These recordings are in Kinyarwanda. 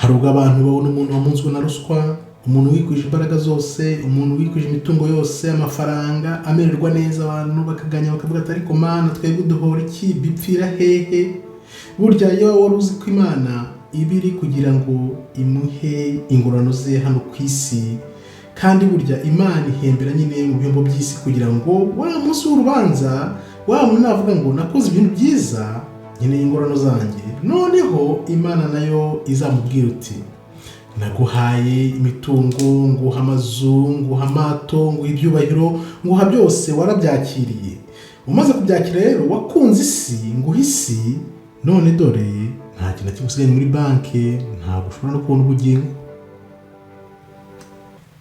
hari ubwo abantu babona umuntu wamunzwe na ruswa, umuntu wikwije imbaraga zose, umuntu wikwije imitungo yose, amafaranga, amererwa neza, abantu bakaganya bakavuga ati ariko Mana twebwe duhora iki, bipfira hehe? Burya iyo wari uzi ko Imana ibiri kugira ngo imuhe ingororano ze hano ku isi, kandi burya Imana ihembera nyine mu bihembo by'isi kugira ngo wa munsi w'urubanza wa muntu navuga ngo nakoze ibintu byiza nyine ingororano zanjye, noneho Imana nayo izamubwira uti naguhaye imitungo, nguha amazu, nguha amato, nguha ibyubahiro, nguha byose warabyakiriye. Umaze kubyakira rero wakunze isi, nguha isi, none dore nta kintu kigusigaye muri banki, ntabwo ushobora no kubona ubugingo.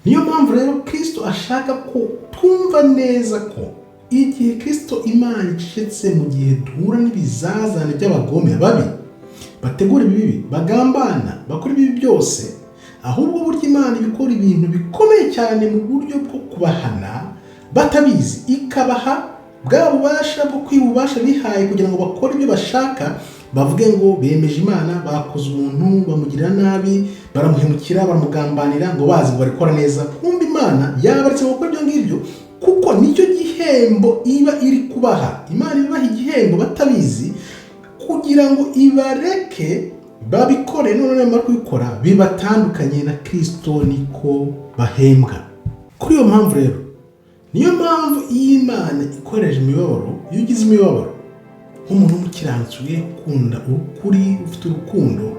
Niyo mpamvu rero Kristo ashaka ko twumva neza ko igihe Kristo Imana icecetse mu gihe duhura n'ibizazane by'abagome babi, bategura ibibi, bagambana, bakora ibibi byose, ahubwo burya Imana ibikora ibintu bikomeye cyane mu buryo bwo kubahana batabizi, ikabaha bwa bubasha bwo kwibubasha bihaye kugira ngo bakore ibyo bashaka, bavuge ngo bemeje Imana, bakoze umuntu bamugirira nabi, baramuhemukira, baramugambanira, ngo bazi ngo barikora neza. Kumbe Imana yabaretse gukora ibyo ngibyo kuko nicyo gihembo iba iri kubaha. Imana ibaha igihembo batabizi kugira ngo ibareke babikore, none bamara kubikora bibatandukanye na Kristo, niko bahembwa. Kuri iyo mpamvu rero, niyo mpamvu iyo Imana ikoresheje imibabaro, iyo ugize imibabaro nk'umuntu w'umukiranutsi ukunda ukuri, ufite urukundo,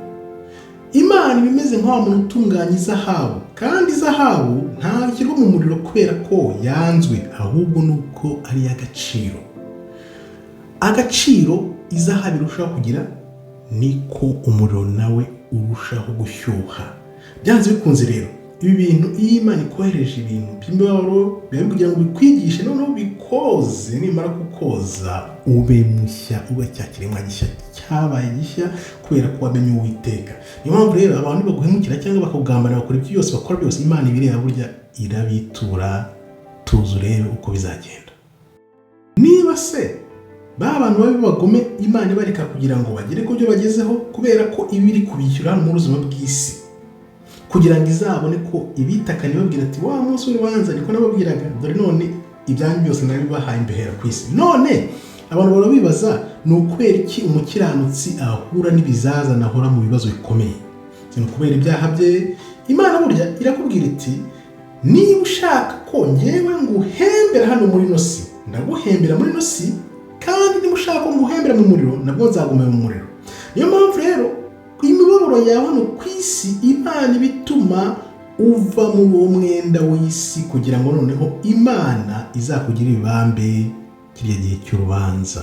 Imana ibimeze nk'aho umuntu utunganya izahabu, kandi izahabu nta ishyirwa mu muriro kubera ko yanzwe, ahubwo nuko ari iy'agaciro. Agaciro izahabu irushaho kugira niko umuriro nawe urushaho gushyuha. Byanze bikunze rero, ibi bintu iyo Imana ikohereje ibintu by'imibabaro biba kugira ngo bikwigishe, noneho bikoze, nimara kukoza ube mushya, ube cya kiremwa gishya cyabaye gishya kubera ko wamenye Uwiteka. Niyo mpamvu rero abantu baguhemukira cyangwa bakugambana, bakora ibyo byose bakora byose, Imana ibireba burya irabitura, tuzi urebe uko bizagenda. Niba se ba bantu babi bagome Imana ibareka kugira ngo bagere ku byo bagezeho, kubera ko ibiri kubishyura mu buzima bw'isi, kugira ngo izabone ko ibitakanye babwira ati wa munsi w'urubanza niko nababwiraga, dore none ibyanyu byose nabibahaye imbehera ku isi. None abantu barabibaza, ni ukubera iki umukiranutsi ahura n'ibizazane, ahora mu bibazo bikomeye? Si kubera ibyaha bye. Imana burya irakubwira iti niba ushaka ko ngewe nguhembera hano muri ino si, ndaguhembera muri ino si, kandi niba ushaka ko nguhembera mu muriro, nabwo nzagumira mu muriro. Niyo mpamvu rero imibabaro yawe hano ku isi Imana ibituma uva mu uwo mwenda w'isi, kugira ngo noneho Imana izakugirire ibambe kiriya gihe cy'urubanza.